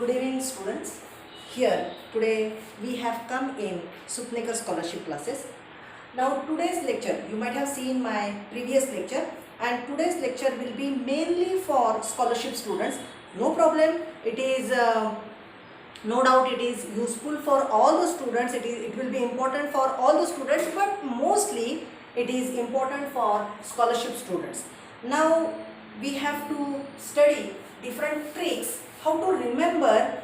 Good evening students. Here today we have come in Supnekar scholarship classes. Now today's lecture, you might have seen my previous lecture, and today's lecture will be mainly for scholarship students. No problem, it is no doubt it is useful for all the students, it will be important for all the students, but mostly it is important for scholarship students. Now we have to study different tricks how to remember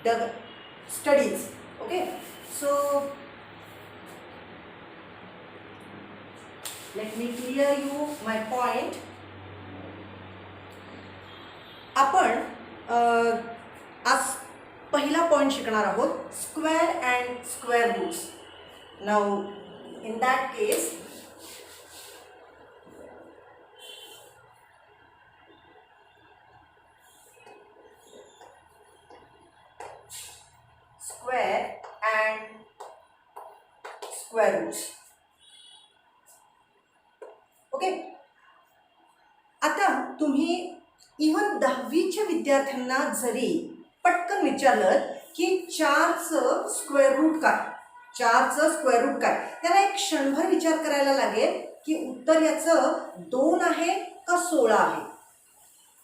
the studies. Okay, so let me clear you my point. आपण आज पहिला point शिकणार आहोत, square and square roots. Now in that case square and square roots. Okay, आता तुम्ही even 10वीच्या विद्यार्थ्यांना जरी पटकन विचारलं की 4चं स्क्वेअर रूट काय, 4चं स्क्वेअर रूट काय, त्याला एक क्षणभर विचार करायला लागेल की उत्तर याचं 2 आहे का 16 आहे.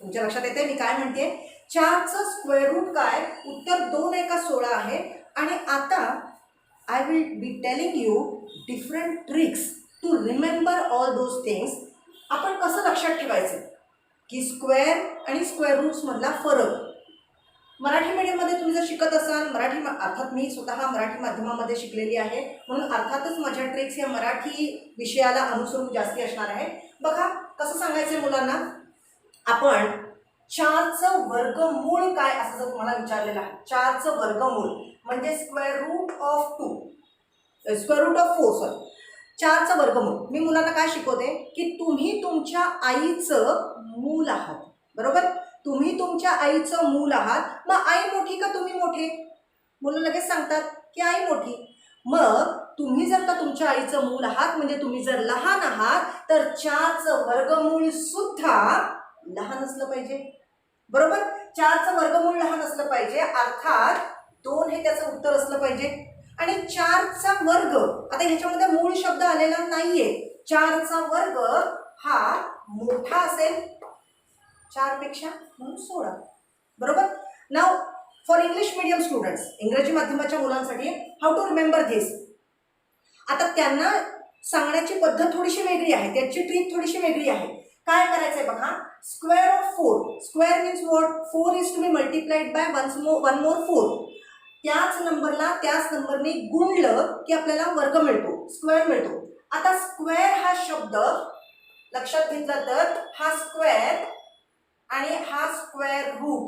तुमच्या लक्षात येते मी काय म्हणते? 4चं स्क्वेअर रूट काय, उत्तर 2 आहे का 16 आहे. आणि आता I will be telling you different tricks to remember all those things. आपण कसं लक्षात ठेवायचं की स्क्वेअर आणि स्क्वेअर रूट्समधला फरक. मराठी मीडियममध्ये तुम्ही जर शिकत असाल, अर्थात मी स्वतः मराठी माध्यमामध्ये शिकलेली आहे, म्हणून अर्थातच माझ्या ट्रिक्स या मराठी विषयाला अनुसरून जास्ती असणार आहे. बघा कसं सांगायचं मुलांना. आपण 4चं वर्गमूळ काय असं जर तुम्हाला विचारलेलं आहे, 4चं वर्गमूळ म्हणजे स्क्वेअर रूट ऑफ 4, 4चं वर्गमूळ. मी मुलांना काय शिकवते की तुम्ही तुमच्या आईचं मूल आहात, बरोबर. तुम्ही तुमच्या आईचं मूल आहात. मग आई मोठी का तुम्ही मोठे? मुलं लगेच सांगतात की आई मोठी. मग तुम्ही जर का तुमच्या आईचं मूल आहात म्हणजे तुम्ही जर लहान आहात तर 4चं वर्गमूळ सुद्धा लहान असलं पाहिजे, बरोबर. 4चं वर्गमूळ लहान असलं पाहिजे, अर्थात 2 हे त्याचं उत्तर असलं पाहिजे. आणि 4चा वर्ग, आता ह्याच्यामध्ये मूळ शब्द आलेला नाहीये, 4चा वर्ग हा मोठा असेल 4 पेक्षा, म्हणून 16, बरोबर. Now for English medium students, इंग्रजी माध्यमाच्या मुलांसाठी हाऊ टू रिमेंबर धिस. आता त्यांना सांगण्याची पद्धत थोडीशी वेगळी आहे, त्याची ट्रिक थोडीशी वेगळी आहे. काय करायचंय बघा. Square of 4, square means what, 4 is to be multiplied by one more 4. त्याच नंबरने गुणलं की आपल्याला वर्ग मिळतो, स्क्वेअर मिळतो. आता स्क्वेअर हा शब्द लक्षात घेतला तर हा स्क्वेअर आणि हा स्क्वेअर रूट,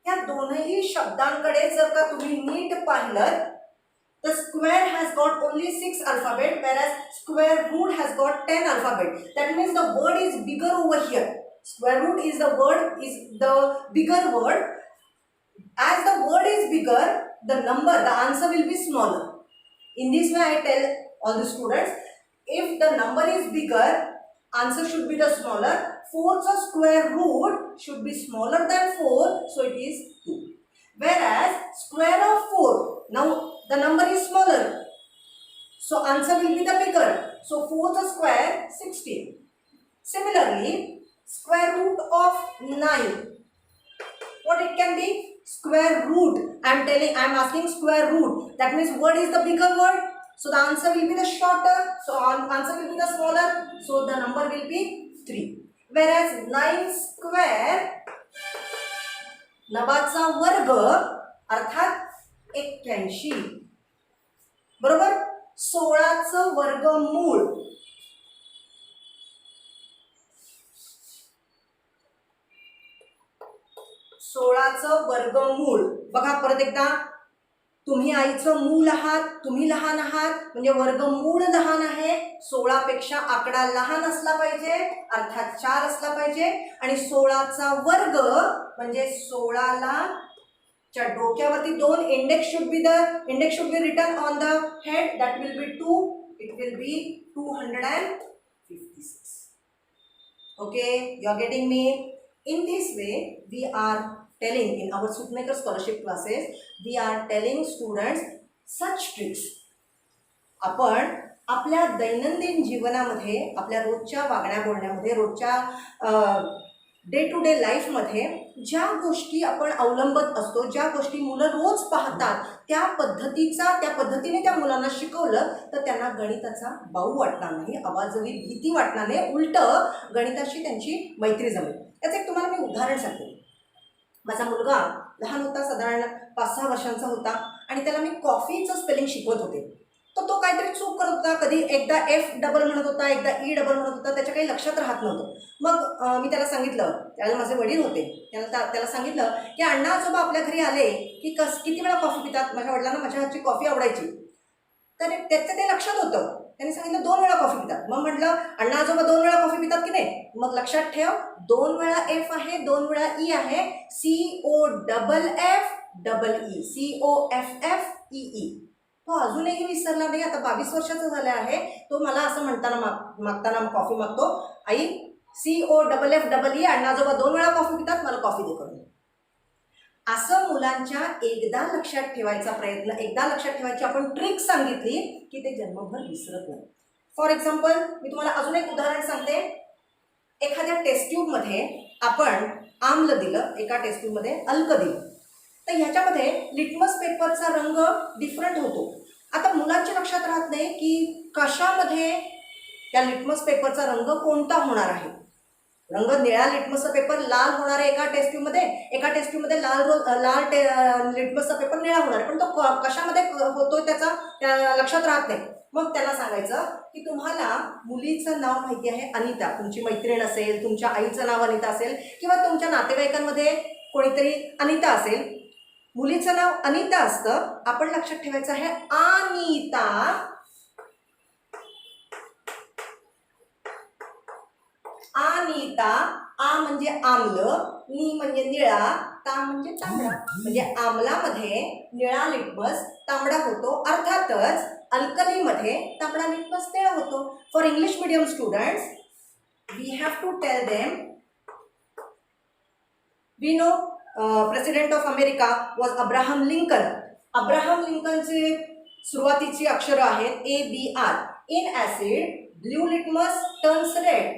या दोनही शब्दांकडे जर का तुम्ही नीट पाहिलं तर square has got only 6 alphabet, whereas square root has got 10 alphabet. That means the word is bigger over here. Square root is the bigger word. As the word is bigger, the answer will be smaller. In this way I tell all the students, if the number is bigger, answer should be the smaller. 4's square root should be smaller than 4, so it is 2. Whereas square of 4, now the number is smaller, so answer will be the bigger, so 4's square 16. Similarly, square root of 9, what it can be? Square root. I am asking square root, that means what is the bigger word, so the answer will be the shorter, so answer will be the smaller, so the number will be 3. Whereas 9 square, 9चा वर्ग अर्थात 81, बरोबर. 16चं वर्गमूळ, बघा परत एकदा. तुम्ही आईचं मूल आहात, तुम्ही लहान आहात म्हणजे वर्गमूळ लहान आहे. 16 पेक्षा आकडा लहान असला पाहिजे, अर्थात 4 असला पाहिजे. आणि 16चा वर्ग म्हणजे 16ला च्या डोक्यावरती 2, index should be written on the head, that will be 2, it will be 256. Okay, you are getting me. In this way, we are telling in our Supmaker scholarship classes, we are telling students such tricks. आपण आपल्या दैनंदिन जीवनामध्ये, आपल्या रोजच्या वागण्या बोलण्यामध्ये, रोजच्या day to day लाईफमध्ये ज्या गोष्टी आपण अवलंबत असतो, ज्या गोष्टी मुलं रोज पाहतात, त्या पद्धतीने त्या मुलांना शिकवलं तर त्यांना गणिताचा बाऊ वाटणार नाही, अवाजवी भीती वाटणार नाही, उलटं गणिताशी त्यांची मैत्री जमेल. याचं एक तुम्हाला मी उदाहरण सांगते. माझा मुलगा लहान होता, साधारण 5-6 वर्षांचा होता, आणि त्याला मी कॉफीचं स्पेलिंग शिकवत होते. तर तो काहीतरी चूक करत होता, कधी एकदा एफ डबल म्हणत होता, एकदा ई डबल म्हणत होता, त्याच्या काही लक्षात राहत नव्हतं. मग मी त्याला सांगितलं, त्याला माझे वडील होते, त्याला सांगितलं की अण्णा आजोबा आपल्या घरी आले की किती वेळा कॉफी पितात. माझ्या वडिलांना माझ्या हातची कॉफी आवडायची, तर त्याचं ते लक्षात होतं. त्यांनी सांगितलं 2 वेळा कॉफी पितात. मग म्हटलं अण्णा आजोबा 2 वेळा कॉफी पितात की नाही? मग लक्षात ठेव, 2 वेळा एफ आहे, 2 वेळा ई आहे, COFFEE, COFFEE. तो अजूनही विसरला नाही. आता 22 वर्षाचा झाला आहे. तो मला असं मागताना कॉफी मागतो, आई COFFEE, अण्णा आजोबा 2 वेळा कॉफी पितात, मला कॉफी दे करून. असं मुलांच्या एकदा लक्षात ठेवायची आपण ट्रिक सांगितली की ते जन्मभर विसरत नाही. फॉर एक्झाम्पल, मी तुम्हाला अजून एक उदाहरण सांगते. एखाद्या टेस्ट ट्यूबमध्ये आपण आम्ल दिलं, एका टेस्ट ट्यूबमध्ये अल्क दिलं, तर ह्याच्यामध्ये लिटमस पेपरचा रंग डिफरंट होतो. आता मुलांच्या लक्षात राहत नाही की कशामध्ये त्या लिटमस पेपरचा रंग कोणता होणार आहे. रंग निळा लिटमसचा पेपर लाल होणार आहे एका टेस्ट ट्यूबमध्ये, एका टेस्ट ट्यूबमध्ये लाल लिटमसचा पेपर निळा होणार आहे, पण तो कशामध्ये होतोय त्या लक्षात राहत नाही. मग त्याला सांगायचं की तुम्हाला मुलीचं नाव माहिती आहे अनिता, तुमची मैत्रीण असेल, तुमच्या आईचं नाव अनिता असेल, किंवा तुमच्या नातेवाईकांमध्ये कोणीतरी अनिता असेल, मुलीचं नाव अनिता असतं. आपण लक्षात ठेवायचं आहे अनिता, अनिता. आ म्हणजे आम्ल, नी म्हणजे निळा, ता म्हणजे तांबडा. म्हणजे आम्लामध्ये निळा लिटमस तांबडा होतो, अर्थातच अल्कलीमध्ये तांबडा लिटमस निळा होतो. For English medium students, we have to tell them, we know president of America was Abraham Lincoln. Abraham लिंकनचे सुरुवातीची अक्षरं आहेत ABR. In acid blue litmus turns red.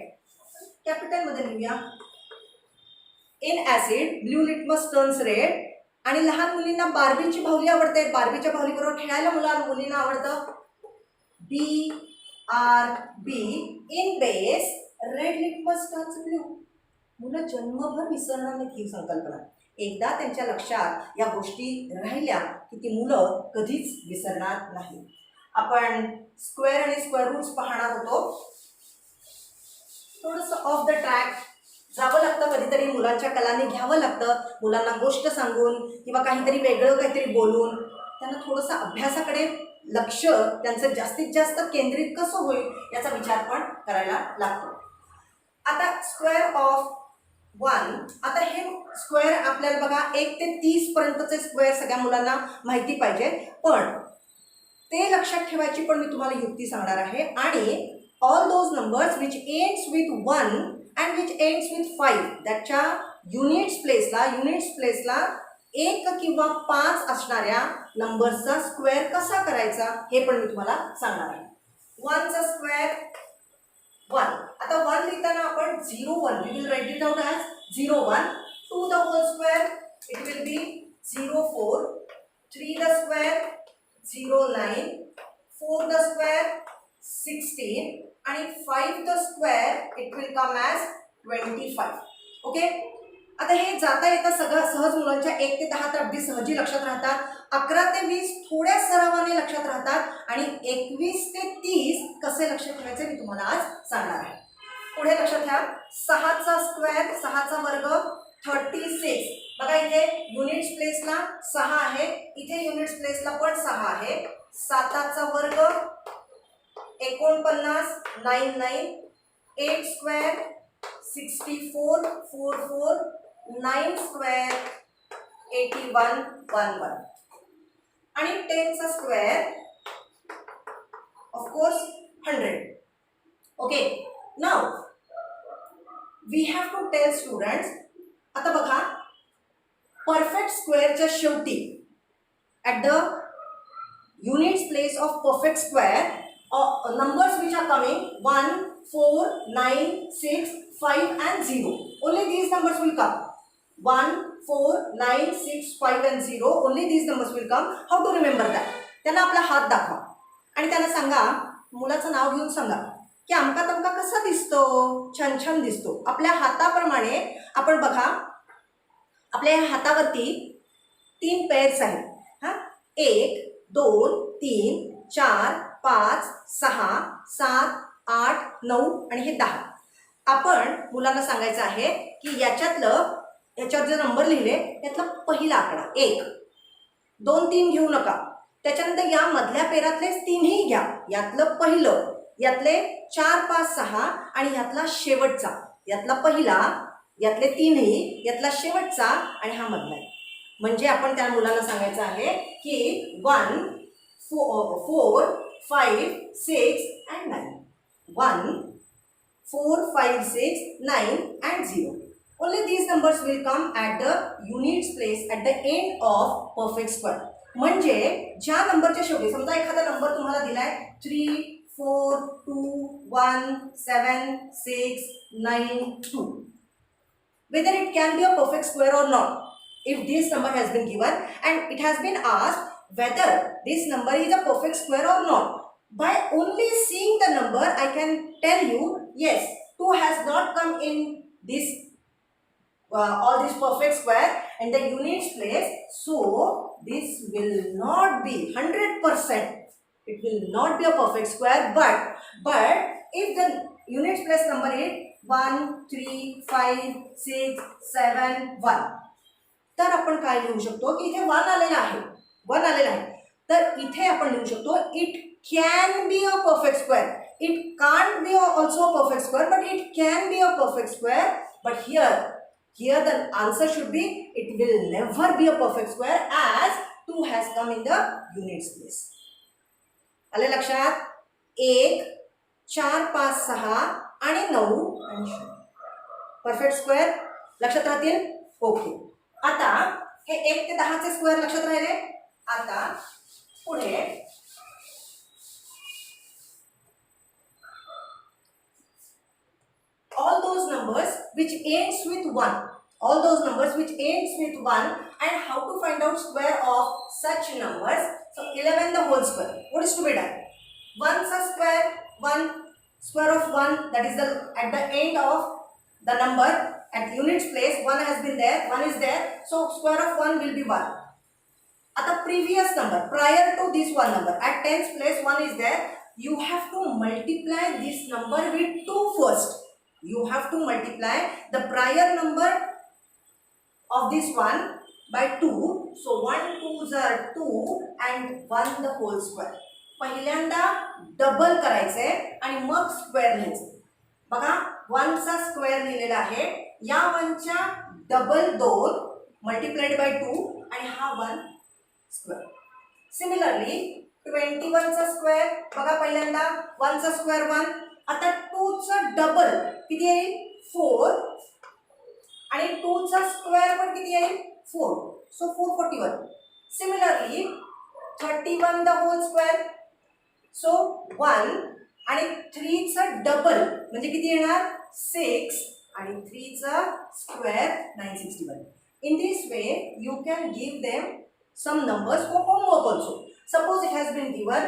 कॅपिटलमध्ये लिहूया, in acid blue litmus turns red. आणि लहान मुलींना बार्बीची बाहुली आवडते, बार्बीच्या बाहुलीबरोबर खेळायला मुलींना आवडतं. BRB. In base red litmus turns blue. मुलं जन्मभर विसरणार नाहीत ही संकल्पना. एकदा त्यांच्या लक्षात या गोष्टी राहिल्या की ती मुलं कधीच विसरणार नाही. आपण स्क्वेअर आणि स्क्वेअर रूट्स पाहणार होतो. थोडंसं ऑफ द ट्रॅक जावं लागतं, कधीतरी मुलांच्या कलाने घ्यावं लागतं. मुलांना गोष्ट सांगून किंवा काहीतरी बोलून त्यांना थोडंसं अभ्यासाकडे लक्ष त्यांचं जास्तीत जास्त केंद्रित कसं होईल याचा विचार पण करायला लागतो. आता स्क्वेअर ऑफ 1. आता हे स्क्वेअर आपल्याला बघा 1 ते 30 पर्यंतचे स्क्वेअर सगळ्या मुलांना माहिती पाहिजे, पण ते लक्षात ठेवायची पण मी तुम्हाला युक्ती सांगणार आहे. आणि all those numbers which ends with 1 and which ends with 5, त्याच्या युनिट्स प्लेसला 1 किंवा 5 असणाऱ्या नंबर्सचा स्क्वेअर कसा करायचा हे पण मी तुम्हाला सांगणार आहे. 1चा स्क्वेअर 1. आता 1 लिहिताना आपण 0-1, we will write it down as 0-1. 2 the whole square, it will be 0-4. 3 the square 0-9. 4 the square 16. आणि 5 the square it will come as 25. Okay. आता हे जाता येता सगळं सहज मुलांच्या 1 ते 10 तर अगदी सहजी लक्षात राहतात. 11 ते 20 थोड्या सरावाने लक्षात राहतात. आणि 21 ते 30 कसे लक्षात ठेवायचे मी तुम्हाला आज सांगणार आहे. पुढे लक्षात ठेवा, 6चा स्क्वेअर 6चा वर्ग 36. बघा इथे युनिट्स प्लेसला 6 आहे, इथे युनिट्स प्लेसला पण 6 आहे. 7चा वर्ग 49, 9. 8 स्क्वेअर 64, 44. 9 स्क्वेअर 81, 11. आणि 10चा square of course 100. Okay. Now we have to tell students आता बघा, परफेक्ट स्क्वेअरच्या शेवटी at the units place of perfect square numbers which are coming 1, 4, 9, 6, 5 and 0. Only these numbers will come. 1, 4, 9, 6, 5 and 0. Only these numbers will come. How to remember that? त्यांना आपला हात दाखवा आणि त्यांना सांगा, मुलाचं नाव घेऊन सांगा की अमका तमका कसा दिसतो, छान छान दिसतो. आपल्या हाताप्रमाणे आपण बघा, आपल्या हातावरती 3 पेअर्स आहेत. हां, 1, 2, 3, 4, 5, 6, 7, 8, 9 आणि हे 10. आपण मुलांना सांगायचं आहे की याच्यावर जे नंबर लिहिले त्यातला पहिला आकडा 1, 2, 3 घेऊ नका. त्याच्यानंतर या मधल्या पेरातले 3ही घ्या. यातलं पहिलं, यातले 4, 5, 6 आणि यातला शेवटचा. यातला पहिला, यातले 3ही, यातला शेवटचा आणि हा मधला. म्हणजे आपण त्या मुलांना सांगायचं आहे की 1, 4, 5, 6 and 9. 1, 4, 5, 6, 9 and 0. Only these numbers will come at the units place at the end of perfect square. म्हणजे ज्या नंबरच्या शेवटी, समजा एखादा नंबर तुम्हाला दिलाय 3, 4, 2, 1, 7, 6, 9, 2. Whether it can be a perfect square or not, if this number has been given and it has been asked whether this number is a perfect square or not. By only seeing the number, I can tell you, yes, 2 has not come in this all this perfect square in the units place. So this will not be 100%. It will not be a perfect square. But if the units place number is 1, 3, 5, 6, 7, 1, तर आपण काय लिहू शकतो की इथे 1 आलेला आहे. 1 आलेला आहे, तर इथे आपण लिहू शकतो it can be a perfect square. It can't be also a perfect square, but it can be a perfect square. But here the answer should be it will never be a perfect square as 2 has come in the units place. आले लक्षात? 1, 4, 5, 6 आणि 9 आणि 0 perfect square लक्षात राहतील. Okay, आता हे 1 ते 10चे square लक्षात राहिले. आता पुढे all those numbers which ends with 1, all those numbers which ends with 1, and how to find out square of such numbers. So 11 the whole square, what is to be done? 1's a square, 1 square of 1, that is the at the end of the number at units place 1 has been there, 1 is there, so square of 1 will be 1. At the previous number prior to this one number at 10th place 1 is there, you have to multiply this number with 2 first. You have to multiply the prior number of this one by 2. So 1 2s are 2 and 1 the whole square. पहिल्यांदा double करायचे आणि मग square लिहायचे. बघा 1चा square लिहिलेला आहे, या 1च्या double 2 multiplied by 2 आणि हा 1 स्क्वेअर. सिमिलरली 21चा स्क्वेअर बघा, पहिल्यांदा 1चा स्क्वेअर 1, आता 2चा डबल किती येईल 4 आणि 2चा स्क्वेअर पण किती येईल 4, so 441. Similarly 31 the whole square, so 1 आणि 3चा डबल म्हणजे किती येणार 6 आणि 3चा square 961. In this way you can give them some numbers for homework also. Suppose it has been given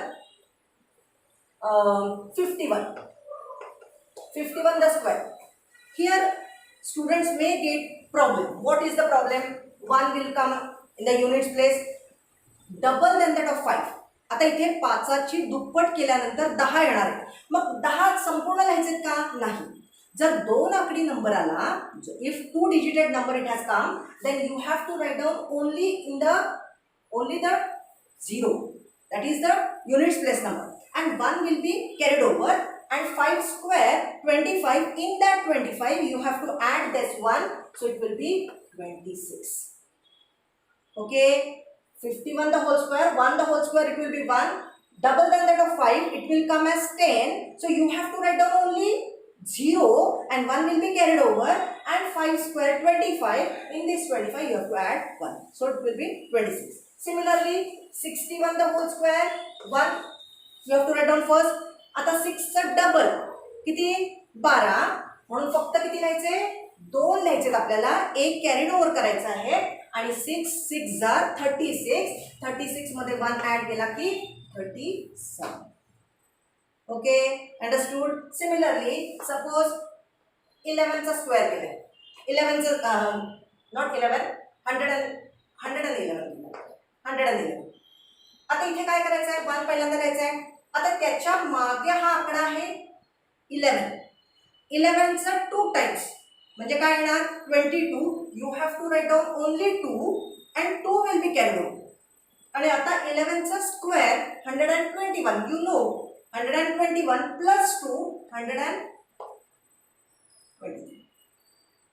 51 the square. Here students may get problem. What is the problem? 1 will come in the units place, double than that of 5. आता इथे 5ची दुप्पट केल्यानंतर 10 येणार आहे. मग 10 संपूर्ण लिहायचे का नाही. जर 2 आकडी नंबर आला, if 2 डिजिटेड number it has come, then you have to write down only the 0, that is the units place number, and 1 will be carried over, and 5 square 25, in that 25 you have to add this 1, so it will be 26. Okay, 51 the whole square, 1 the whole square, it will be 1, double than that of 5, it will come as 10, so you have to write down only 0 and 1 will be carried over, and 5 square 25. In this 25 you have to add 1. So it will be 26. Similarly 61 the whole square 1 you have to write down first. आता 6 चा double किती 12 म्हणून फक्त किती लिहायचे 2 लिहायचे आपल्याला. एक कॅरीड ओव्हर करायचा आहे आणि 6 6 जा 36. 36 मध्ये 1 ऍड केला की 37. Okay understood. सिमिलरली सपोज 11 चा स्क्वेअर केलाय. 11 चा नॉट 11 111. आता इथे काय करायचं आहे 1 पहिल्यांदा लिहायचं आहे. आता त्याच्या मागे हा आकडा आहे 11. 11 चा 2 टाइम्स म्हणजे काय येणार 22. You have to write down only 2 and 2 will be carried over. आणि आता 11 चा square 121. You know 121 plus 2 123.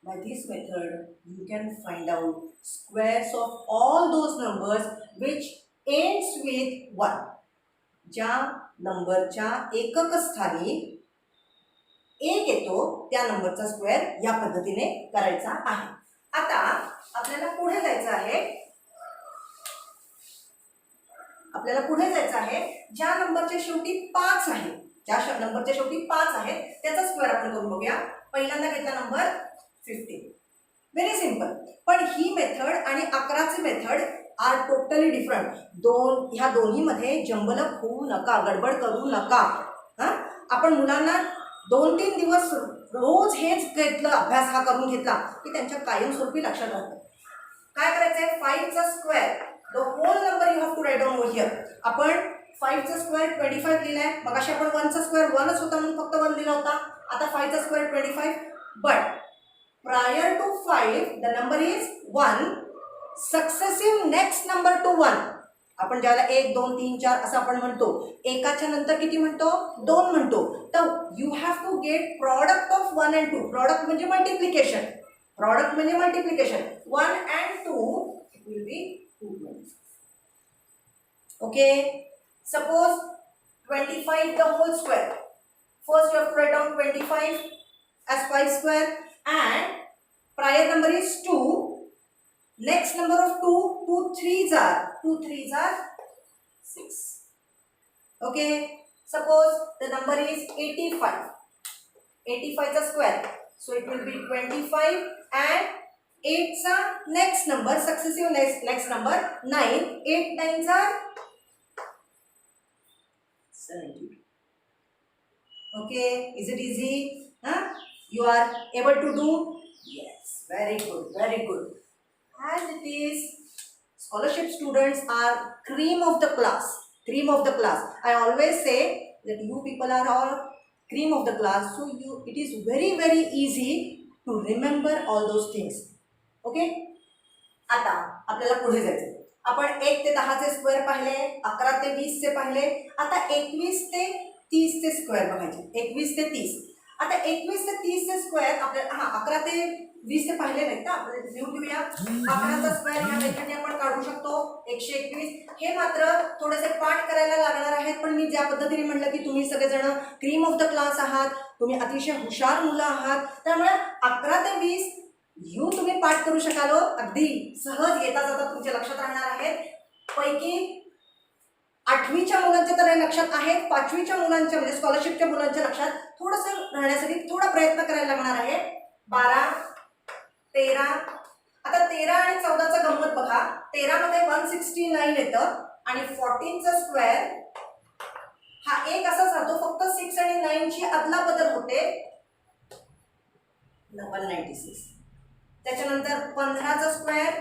By this method you can find out squares of all those numbers which ends with 1. ज्या नंबरच्या एकक स्थानी 1 येतो त्या नंबरचा स्क्वेअर या पद्धतीने करायचा आहे. आता आपल्याला पुढे जायचं आहे. ज्या नंबरच्या शेवटी 5 आहे त्याचा स्क्वेअर आपण करून बघूया. पहिल्यांदा घेतला नंबर 15. Very simple. पण ही मेथड आणि 11ची मेथड आर टोटली डिफरंट. ह्या दोन्हीमध्ये जंबलक होऊ नका, गडबड करू नका. आपण मुलांना 2-3 दिवस रोज हेच घेतलं, अभ्यास हा करून घेतला की त्यांच्या कायमस्वरूपी लक्षात राहतं. काय करायचं आहे 5 चा square the whole number you have to write down over here. आपण 5 चा स्क्वेअर 25 लिहिलाय. मगाशी आपण 1 चा स्क्वेअर 1च होता म्हणून फक्त 1 लिहिला होता. आता 5 चा square 25. But prior to 5 the number is 1. Successive next number to 1. आपण ज्याला 1 2 3 4 असं आपण म्हणतो. एकाच्या नंतर किती म्हणतो 2 म्हणतो. तर you have to get product of 1 and 2. Product म्हणजे multiplication. 1 and 2 will be 225. Okay. Suppose 25 the whole square. First you have to write down 25 as 5 square. And prior number is 2. Next number of 2 3s are 6. Okay. Suppose the number is 85. 85 is a square. So it will be 25 and 8 is next number, successive next number 9. 8 9s are 72. Okay. Is it easy? You are able to do? Yes, very good. As it is, scholarship students are cream of the class. I always say that you people are all cream of the class, so it is very easy to remember all those things. Okay. आता आपल्याला पुढे जायचं. आपण 1 ते 10 चे square पाहिले, 11 ते 20 चे पाहिले. आता 21 ते 30 चे स्क्वेअर बघायचे. 21 ते 30. आता 21 ते 30 चे स्क्वेअर आपल्याला 11 ते 20 चे पाहिले नाहीत ना. आपण लिहून घेऊया. 11 चा स्क्वेअर या मेथडने आपण काढू शकतो 121. हे मात्र थोडेसे पाठ करायला लागणार आहेत. पण मी ज्या पद्धतीने म्हटलं की तुम्ही सगळेजण क्रीम ऑफ द क्लास आहात, तुम्ही अतिशय हुशार मुलं आहात, त्यामुळे 11 ते 20 तुम्ही पाठ करू शकाल. अगदी सहज येता जाता तुमच्या लक्षात राहणार आहेत. पैकी 8वीच्या मुलांच्या तर लक्षात आहेत, 5वीच्या मुलांच्या म्हणजे स्कॉलरशिपच्या मुलांच्या लक्षात थोडंसं राहण्यासाठी थोडा प्रयत्न करायला लागणार आहे. 12 13. आता 13 आणि 14चा गंमत बघा. 13 मध्ये 169 येतं आणि 14 चा स्क्वेअर हा एक असाच राहतो. फक्त 6 आणि 9 ची अदला बदल होते 196. त्याच्यानंतर 15 चा स्क्वेअर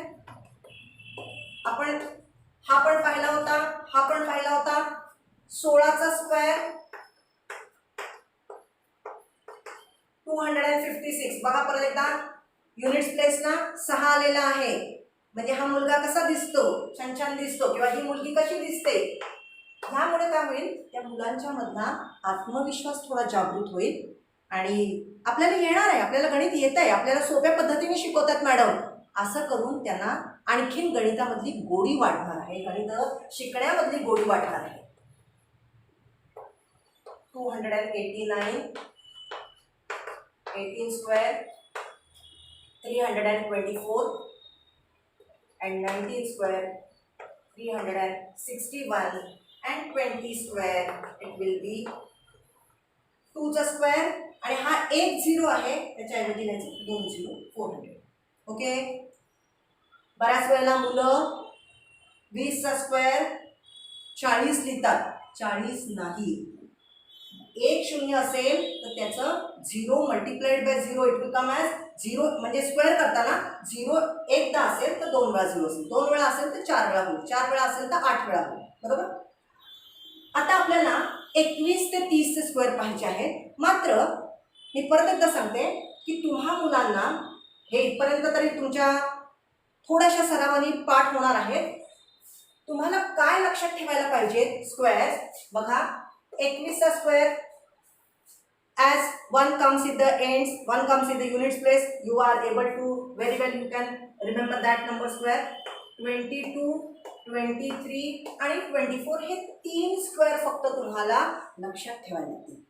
आपण हा पण पाहिला होता. 16 चा स्क्वेअर 256. बघा परत एकदा युनिट्स प्लेसला 6 आलेला आहे. म्हणजे हा मुलगा कसा दिसतो, छान दिसतो, किंवा ही मुलगी कशी दिसते. ह्यामुळे काय होईल, त्या मुलांच्या मधला आत्मविश्वास थोडा जागृत होईल आणि आपल्याला येणार आहे, आपल्याला गणित येत आहे, आपल्याला सोप्या पद्धतीने शिकवतात मॅडम, असं करून त्यांना आणखीन गणितामधली गोडी वाढणार आहे, गणित शिकण्यामधली गोडी वाढणार आहे. 289 18 square 324, and 19 square 361, and 20 square it will be 2 चा स्क्वेअर आणि हा एक झिरो आहे त्याच्याऐवजी लिहायचं 2 झिरो 400. ओके. बऱ्याच वेळेला मुलं 20 चा स्क्वेअर 40 लिहितात. 40 नाही. एक शून्य असेल तर त्याचं zero multiplied by zero it will come as zero, म्हणजे स्क्वेअर करताना झिरो एकदा असेल तर 2 वेळा झिरो असेल, 2 वेळा असेल तर 4 वेळा होईल, 4 वेळा असेल तर 8 वेळा होईल. बरोबर. आता आपल्याला 21 ते 30 चे स्क्वेअर पाहिजे आहेत. मात्र मी परत एकदा सांगते की तुम्हा मुलांना हे इथपर्यंत तरी तुमच्या थोड्याशा सरावानी पाठ होणार आहेत. तुम्हाला काय लक्षात ठेवायला पाहिजे स्क्वेअर बघा. 21 चा square as one comes in the ends, one comes in the units place, you are able to very well you can remember that number square. 22, 23 आणि 24 हे 3 स्क्वेअर फक्त तुम्हाला लक्षात ठेवायला लागतील.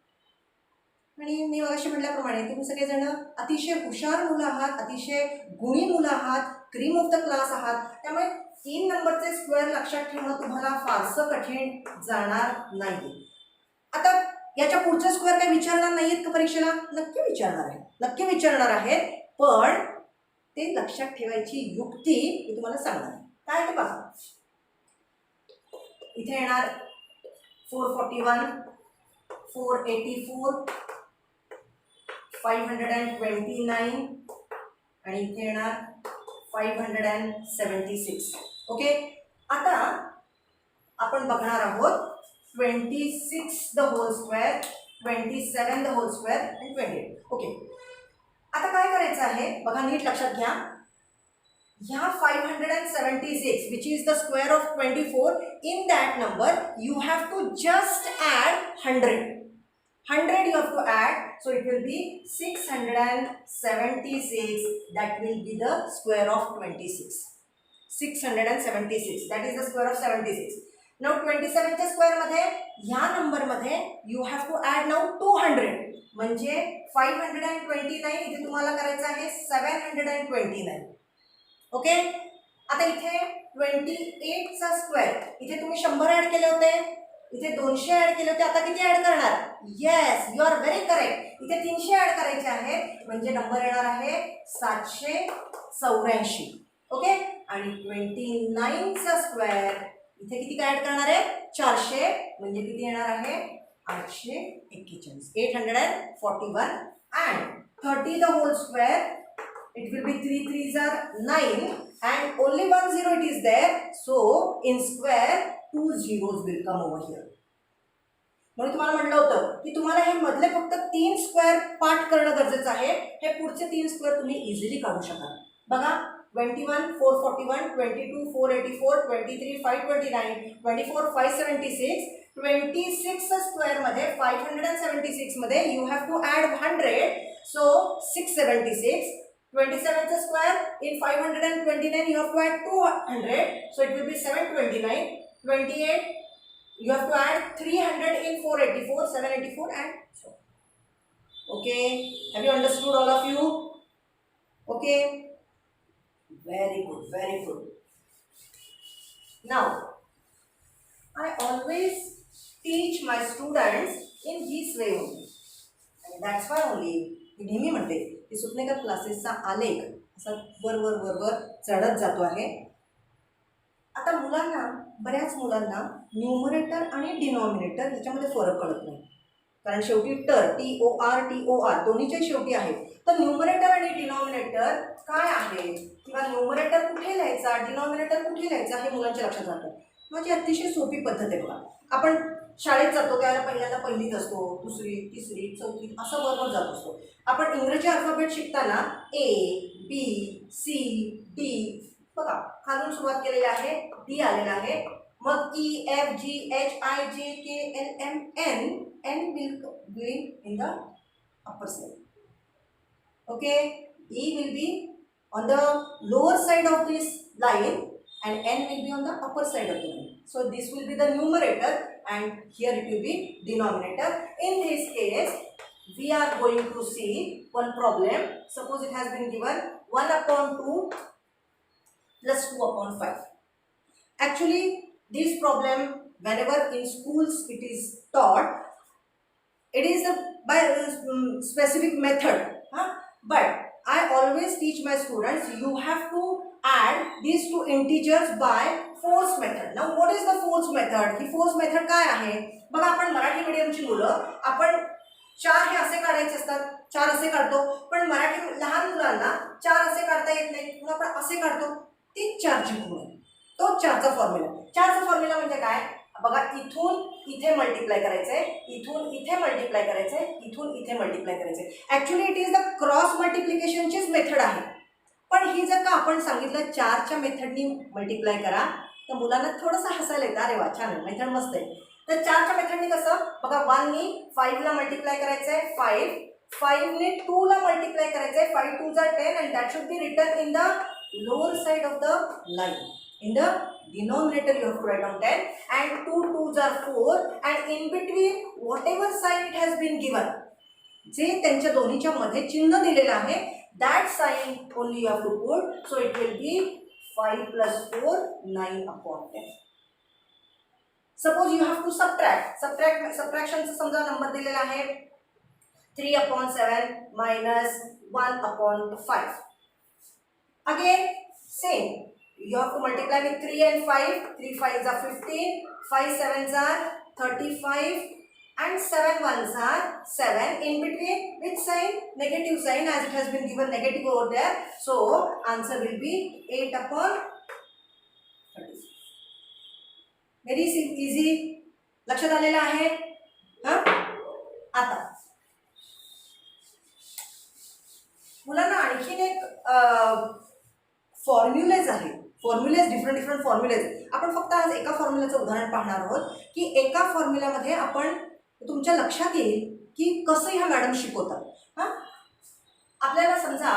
आणि मी मगाशी म्हटल्याप्रमाणे तुम्ही सगळेजण अतिशय हुशार मुलं आहात, अतिशय गुणी मुलं आहात, क्रीम ऑफ द क्लास आहात. त्यामुळे 3 नंबरचे स्क्वेअर लक्षात ठेवणं तुम्हाला फारसं कठीण जाणार नाही. आता याच्या पुढचे स्क्वेअर काही विचारणार नाहीत का परीक्षेला? नक्की विचारणार आहे, नक्की विचारणार आहेत. पण ते लक्षात ठेवायची युक्ती मी तुम्हाला सांगणार आहे. काय ते बघा. इथे येणार 441, 484, 529 आणि इथे येणार 576. ओके. आता आपण बघणार आहोत 26 the whole square, 27 the whole square आणि 28. ओके. आता काय करायचं आहे बघा, नीट लक्षात घ्या. ह्या 576 which is the square of 24, in that number you have to just add 100. 100 you have to add, so it will be 676. That will be the square of 26. 676, that is the square of 76. Now 27 च्या square मध्ये ह्या number मध्ये you have to add now 200, म्हणजे 529 इथे तुम्हाला करायचं आहे 729. Okay. आता इथे 28 चा स्क्वेअर, इथे तुम्ही 100 ऍड केले होते, इथे 200 ऍड केले होते. आता किती ऍड करणार? Yes, you are very correct. इथे 300 ऍड करायचे आहेत, म्हणजे नंबर येणार आहे 784. ओके. आणि 29 चा स्क्वेअर इथे किती काय ऍड करणार आहे? 400, म्हणजे किती येणार आहे? 841, 841. and 30 the whole square, it will be 3 3s are 9 and only 1 0 it is there, so in square 2 zeros will come over here. म्हणून तुम्हाला म्हटलं होतं की तुम्हाला हे मधले फक्त 3 स्क्वेअर पाठ करणं गरजेचं आहे. हे पुढचे 3 स्क्वेअर तुम्ही इझिली काढू शकाल. बघा, 21 441, 22 484, 23 529, 24 576. 26 स्क्वेअर मध्ये 576 मध्ये you have to add 100, so 676. 27 चा square in 529 you have to add 200, so it will be 729. 28 you have to add 300 in 484, 784 and so. Okay, have you understood all of you? Okay, very good, very good. Now I always teach my students in this way only, and that's why only मी नेहमी म्हणते की सुपनेकर क्लासेसचा आलेख असा वर वर वर वर चढत जातो आहे. आता मुलांना, बऱ्याच मुलांना न्यूमरेटर आणि डिनॉमिनेटर ह्याच्यामध्ये फरक कळत नाही, कारण शेवटी TOR दोन्हीच्या शेवटी आहे. तर न्यूमरेटर आणि डिनॉमिनेटर काय आहे किंवा न्यूमरेटर कुठे लिहायचा, डिनॉमिनेटर कुठे लिहायचा हे मुलांच्या लक्षात राहतं. माझी अतिशय सोपी पद्धत आहे बघा. आपण शाळेत जातो त्यावेळेला पहिल्यांदा पहिलीत असतो, दुसरी तिसरी चौथी असं बरोबर जात असतो. आपण इंग्रजी अल्फाबेट शिकताना ABCD बघा खालून सुरुवात केलेली आहे, D आलेला आहे, मग EFGHIJKLMN, N will be in the upper side. Okay, E will be on the lower side of this line and N will be on the upper side of the line. So this will be the numerator and here it will be denominator. In this case we are going to see one problem. Suppose it has been given 1/2 plus 2/5. Actually, this problem, whenever in schools it is taught, it is by specific method, but I always teach my students, you have to add these two integers by force method. Now what is the force method? He force method काय आहे बघा. आपण मराठी मीडियमची मुलं, आपण 4 हे असे काढायचे असतात, 4 असे काढतो, पण मराठी लहान मुलांना 4 असे काढता येत नाही, म्हणून आपण असे काढतो. ती 4ची खूण, तो 4चा फॉर्म्युला. 4चा फॉर्म्युला म्हणजे काय बघा, इथून इथे मल्टिप्लाय करायचंय, इथून इथे मल्टिप्लाय करायचंय, इथून इथे मल्टिप्लाय करायचंय. Actually it is the cross मल्टिप्लिकेशनचीच मेथड आहे, पण ही जर का आपण सांगितलं 4च्या मेथडनी मल्टिप्लाय करा तर मुलांना थोडंसं हसायला येतं, अरे वा छान आहे, मेथड मस्त आहे. तर 4च्या मेथडनी कसं बघा, 1नी 5ला मल्टिप्लाय करायचंय, 5नी 2ला मल्टिप्लाय करायचंय, 5 2 जा 10 and that should be written in the lower side of the line. In the denominator you have to write down 10 and 2 2s are 4 and in between whatever sign it has been given, जे त्यांच्या दोन्हीच्या मध्ये चिन्ह दिलेलं आहे, that sign only you have to put. So it will be 5 plus 4 9/10. Suppose you have to subtraction समजा number दिलेला आहे 3/7 minus 1/5. Again same, you have to multiply with 3 and 5. 3 5s are 15, 5 7s are 35 and 7 1s are 7. In between which sign? Negative sign, as it has been given negative over there. So answer will be 8/36. Very easy. लक्षात आलेलं आहे. आता मुलांना आणखीन एक formulas आहे, formulas different formulas. आपण फक्त आज एका फॉर्म्युल्याचं उदाहरण पाहणार आहोत की एका फॉर्म्युल्यामध्ये आपण तुमच्या लक्षात येईल की कसं ह्या मॅडम शिकवतात. आपल्याला समजा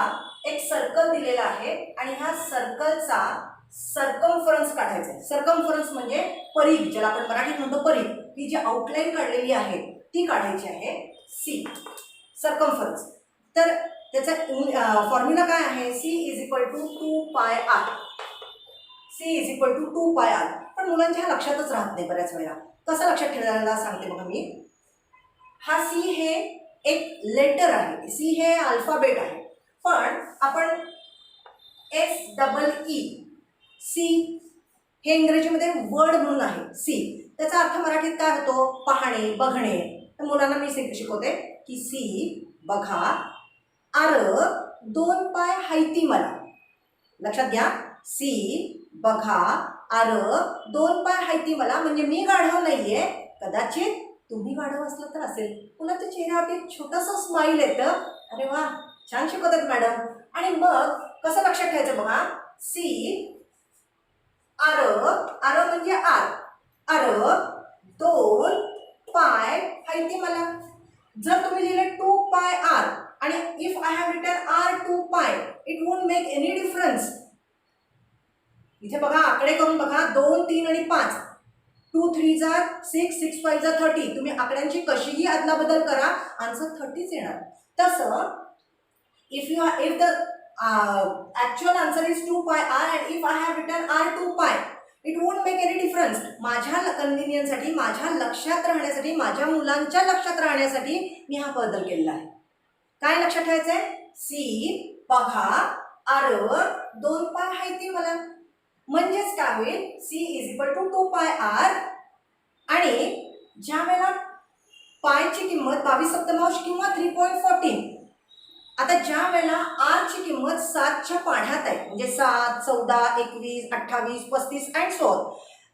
एक सर्कल दिलेला आहे आणि ह्या सर्कलचा सर्कम्फरन्स काढायचा आहे. सर्कम्फरन्स म्हणजे परिघ, ज्याला आपण मराठीत म्हणतो परिघ, ही जी आउटलाईन काढलेली आहे ती काढायची आहे सी, सर्कम्फरन्स. तर त्याचा फॉर्म्युला काय आहे? C is equal to 2πr. C is equal to 2πr. पण मुलांच्या लक्षातच राहत नाही बऱ्याच वेळा. कसं लक्षात ठेवायला सांगते बघा मी. हा सी हे एक लेटर आहे, सी हे अल्फाबेट आहे, पण आपण SEE सी हे इंग्रजीमध्ये वर्ड म्हणून आहे सी. त्याचा अर्थ मराठीत काय होतो? पाहणे, बघणे. तर मुलांना मी शिकवते की सी बघा, आर 2 पाय हायती मला. लक्षात घ्या, सी बघा, आर 2 पाय हायती मला, म्हणजे मी गाढव नाहीये. कदाचित तुम्ही गाढव असलं तर असेल. मुलाच्या चेहऱ्यावरती एक छोटंसं स्माईल येतं, अरे वा छान शिकवतात मॅडम. आणि मग कसं लक्षात ठेवायचं बघा, सी आर, आर म्हणजे आर 2 पाय हायती मला. जर तुम्ही लिहिले 2πr आणि if I have written r 2π, it won't make any difference. इथे बघा, आकडे करून बघा, 2 3 आणि 5, 2 3 जा 6, 6 5 जा 30. तुम्ही आकड्यांची कशीही अदलाबदल करा, आन्सर 30च येणार. तसं if the actual answer is 2πr and if I have written r 2π, it won't make any difference. माझ्या कन्व्हिनियन्ससाठी, माझ्या लक्षात राहण्यासाठी, माझ्या मुलांच्या लक्षात राहण्यासाठी मी हा बदल केलेला आहे. काय लक्षात ठेवायचंय? सी बघा, आर 2 पाय हायती मला. म्हणजेच काय होईल? C is equal to 2πr. आणि ज्या वेळेला पायची किंमत 22/7 किंवा 3.14, आता ज्या वेळेला आर ची किंमत 7च्या पाढ्यात आहे, म्हणजे 7 14 21 28 35 अँड सो ऑन,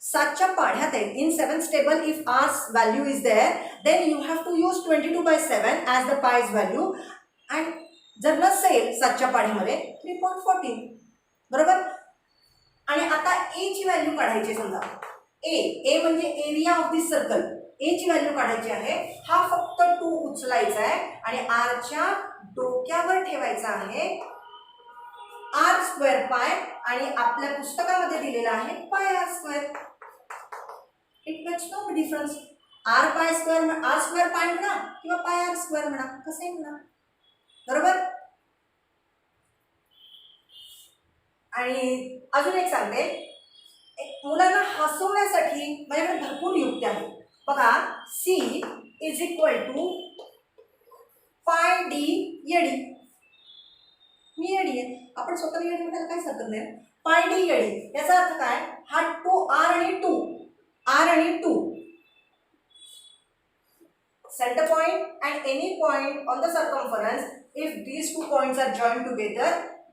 7च्या पाढ्यात आहे. In 7th table if r's value is there, then you have to use 22/7 as the pi's value. and जर नसेल 7च्या पाढ्यामध्ये 3.14, बरोबर. आणि आता ए ची व्हॅल्यू काढायची. समजा ए म्हणजे एरिया ऑफ दिस सर्कल, ए ची व्हॅल्यू काढायची आहे. हा फक्त 2 उचलायचा आहे आणि आरच्या डोक्यावर ठेवायचा आहे r² पाय, आणि आपल्या पुस्तकामध्ये दिलेला आहे πr². It makes no difference. r² पाय म्हणा किंवा πr² म्हणा, कसंही म्हणा, बरोबर. आणि अजून एक सांगते, मुलांना हसवण्यासाठी माझ्याकडे भरपूर युक्ती आहे बघा. C is equal to pi D येडी. मी येडी आहे, आपण स्वतःला येडी म्हणायला काय हरकत नाही. पाय डी येडी याचा अर्थ काय, हा 2R आणि 2 center point and any point on the circumference, if these 2 points are joined together,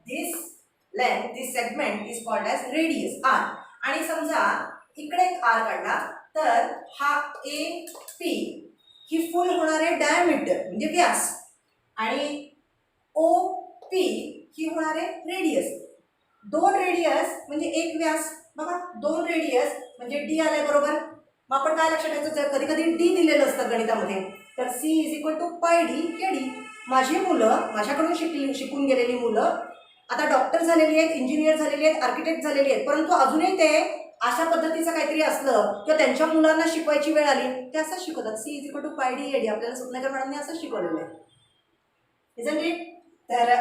this length, this segment is called as radius R. आणि समजा इकडे एक R काढला तर हा AP ही फुल होणारे डायमीटर म्हणजे व्यास आणि OP ही होणारे रेडियस. 2 रेडियस म्हणजे 1 व्यास बघा. 2 रेडियस म्हणजे D आले बरोबर. मग आपण काय लक्षात ठेवायचं, कधी कधी D दिलेलं असतं गणितामध्ये, तर C is equal to pi D केडी. माझी मुलं, माझ्याकडून शिकून गेलेली मुलं आता डॉक्टर झालेली आहेत, इंजिनियर झालेली आहेत, आर्किटेक्ट झालेली आहेत, परंतु अजूनही ते अशा पद्धतीचं काहीतरी असलं किंवा त्यांच्या मुलांना शिकवायची वेळ आली ते असंच शिकवतात. C is equal to pi D एडी. आपल्याला स्वप्नाकर मॅडमने असंच शिकवलेलं आहे, इजंट इट? तर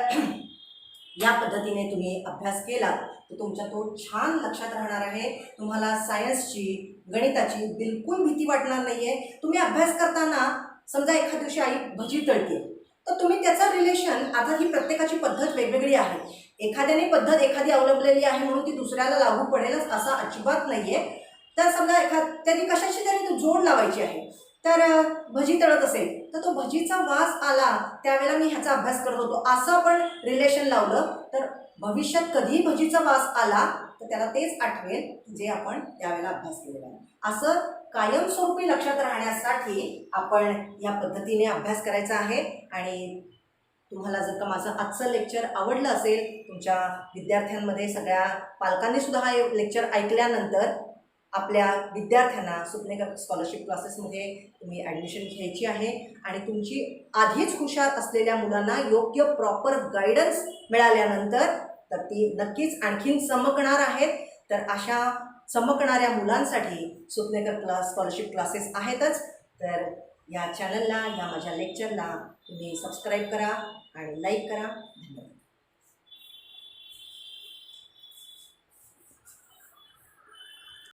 या पद्धतीने तुम्ही अभ्यास केला तर तुमच्या तो छान लक्षात राहणार आहे. तुम्हाला सायन्सची, गणिताची बिलकुल भीती वाटणार नाहीये. तुम्ही अभ्यास करताना समजा एखाद्या दिवशी आई भजी तळते तर तुम्ही त्याचं रिलेशन, आता ही प्रत्येकाची पद्धत वेगवेगळी आहे, एखाद्याने पद्धत एखादी अवलंबलेली आहे म्हणून ती दुसऱ्याला लागू पडेलच असं अजिबात नाहीये. तर समजा त्यांनी कशाची तरी जोड लावायची आहे, तर भजी तळत असेल तर तो भजीचा वास आला त्यावेळेला मी ह्याचा अभ्यास करत होतो असं आपण रिलेशन लावलं तर भविष्यात कधीही भजीचा वास आला तर त्याला तेच आठवेल जे आपण त्यावेळेला अभ्यास केलेला आहे. असं कायमस्वरूपी लक्षात राहण्यासाठी आपण या पद्धतीने अभ्यास करायचा आहे. आणि तुम्हाला जर का माझं आजचं लेक्चर आवडलं असेल, तुमच्या विद्यार्थ्यांमध्ये सगळ्या पालकांनी सुद्धा हा लेक्चर ऐकल्यानंतर आपल्या विद्यार्थ्यांना स्वप्नेकर स्कॉलरशिप क्लासेसमध्ये तुम्ही ॲडमिशन घ्यायची आहे आणि तुमची आधीच हुशार असलेल्या मुलांना योग्य प्रॉपर गायडन्स मिळाल्यानंतर तर ती नक्कीच आणखीन चमकणार आहेत. तर अशा चमकणाऱ्या मुलांसाठी स्वप्नेकर स्कॉलरशिप क्लासेस आहेतच. तर या चॅनलला, या माझ्या लेक्चरला तुम्ही सबस्क्राईब करा आणि लाईक करा. धन्यवाद.